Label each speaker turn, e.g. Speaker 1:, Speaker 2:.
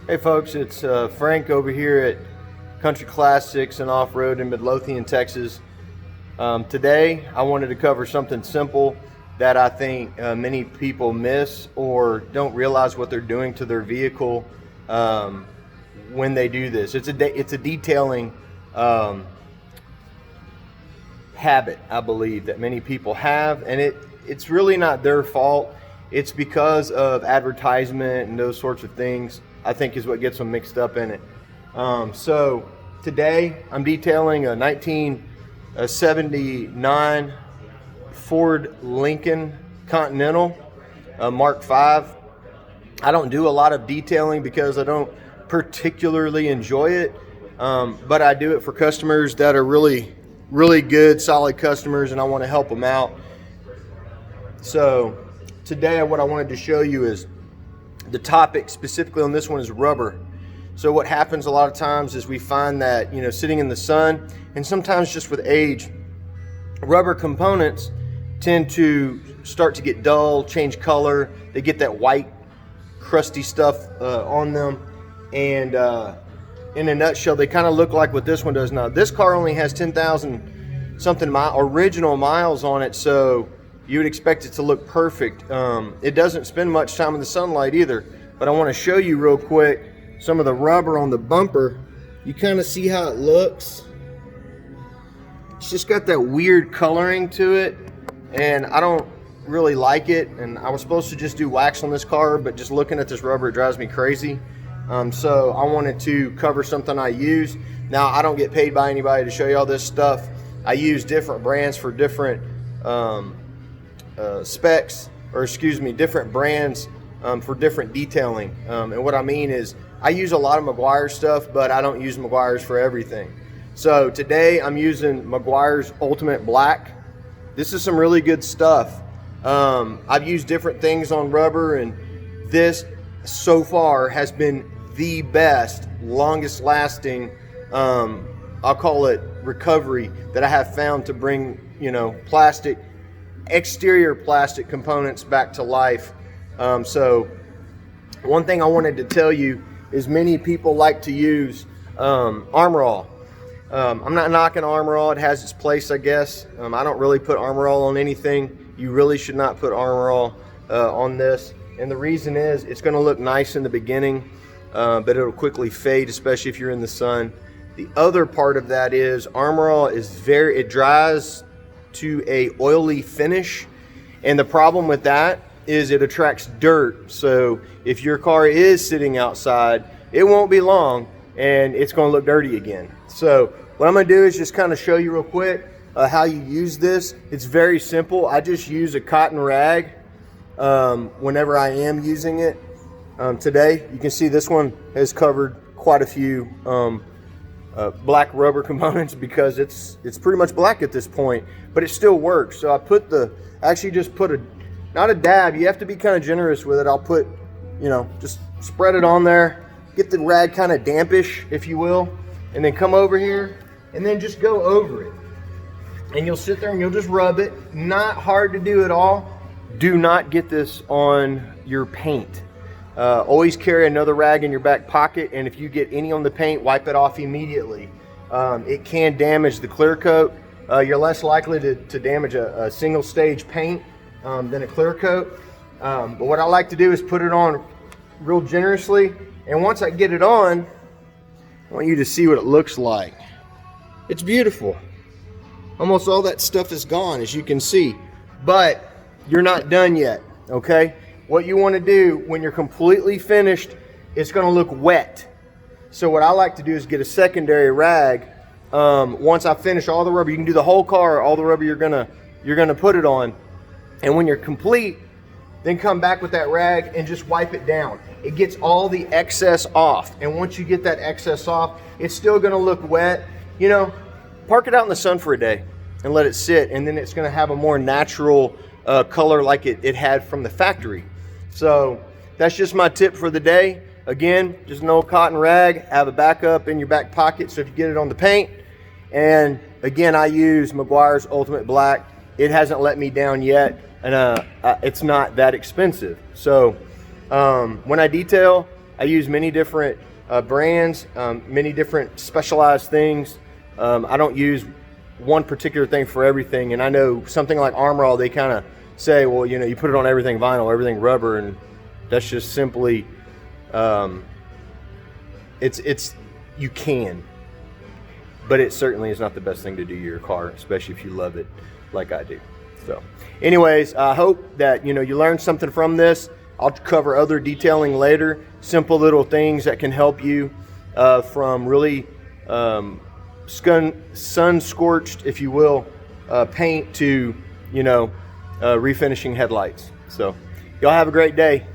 Speaker 1: Hey folks, it's Frank over here at Country Classics and Off-Road in Midlothian, Texas. Today I wanted to cover something simple that I think many people miss or don't realize what they're doing to their vehicle when they do this. It's a detailing habit, I believe, that many people have, and it's really not their fault. It's because of advertisement and those sorts of things, I think, is what gets them mixed up in it. So today I'm detailing a 1979 Ford Lincoln Continental Mark V. I don't do a lot of detailing because I don't particularly enjoy it, but I do it for customers that are really good, solid customers, and I want to help them out. So today what I wanted to show you is the topic specifically on this one is rubber. So what happens a lot of times is we find that, sitting in the sun, and sometimes just with age, rubber components tend to start to get dull, change color. They get that white, crusty stuff on them. And in a nutshell, they kind of look like what this one does now. This car only has 10,000 something original miles on it, so you would expect it to look perfect. It doesn't spend much time in the sunlight either, but I want to show you real quick some of the rubber on the bumper. You kind of see how it looks. It's just got that weird coloring to it, and I don't really like it. And I was supposed to just do wax on this car, but just looking at this rubber, it drives me crazy. So I wanted to cover something I use. Now, I don't get paid by anybody to show you all this stuff. I use different brands for different specs, or different brands for different detailing. And what I mean is I use a lot of Meguiar's stuff, but I don't use Meguiar's for everything. So today I'm using Meguiar's Ultimate Black. This is some really good stuff. I've used different things on rubber, and this so far has been the best, longest lasting, I'll call it recovery, that I have found to bring, exterior plastic components back to life. So one thing I wanted to tell you is many people like to use Armor All. I'm not knocking Armor All. It has its place, I guess. I don't really put Armor All on anything. You really should not put Armor All on this. And the reason is it's going to look nice in the beginning, but it'll quickly fade, especially if you're in the sun. The other part of that is Armor All is it dries to a oily finish, and the problem with that is it attracts dirt. So if your car is sitting outside, it won't be long and it's going to look dirty again. So what I'm going to do is just kind of show you real quick how you use this. It's very simple. I just use a cotton rag whenever I am using it. Today you can see this one has covered quite a few black rubber components because it's pretty much black at this point, but it still works. So I just put not a dab. You have to be kind of generous with it. I'll put, just spread it on there, get the rag kind of dampish, if you will, and then come over here and then just go over it. And you'll sit there and you'll just rub it. Not hard to do at all. Do not get this on your paint. Always carry another rag in your back pocket, and if you get any on the paint, wipe it off immediately. It can damage the clear coat. You're less likely to damage a single stage paint than a clear coat. But what I like to do is put it on real generously, and once I get it on, I want you to see what it looks like. It's beautiful. Almost all that stuff is gone, as you can see, but you're not done yet, okay? What you want to do when you're completely finished, it's going to look wet. So what I like to do is get a secondary rag. Once I finish all the rubber, you can do the whole car, all the rubber you're gonna put it on, and when you're complete, then come back with that rag and just wipe it down. It gets all the excess off, and once you get that excess off, it's still going to look wet. Park it out in the sun for a day and let it sit, and then it's going to have a more natural color like it had from the factory. So that's just my tip for the day. Again, just an old cotton rag, have a backup in your back pocket so if you get it on the paint. And again, I use Meguiar's Ultimate Black. It hasn't let me down yet, and it's not that expensive. So when I detail, I use many different brands, many different specialized things. I don't use one particular thing for everything. And I know something like Armor All, they kind of say, well, you know, you put it on everything vinyl, everything rubber, and that's just simply, it's you can, but it certainly is not the best thing to do to your car, especially if you love it like I do. So anyways, I hope that, you know, you learned something from this. I'll cover other detailing later, simple little things that can help you from really sun scorched, if you will, paint to, you know, refinishing headlights. So y'all have a great day.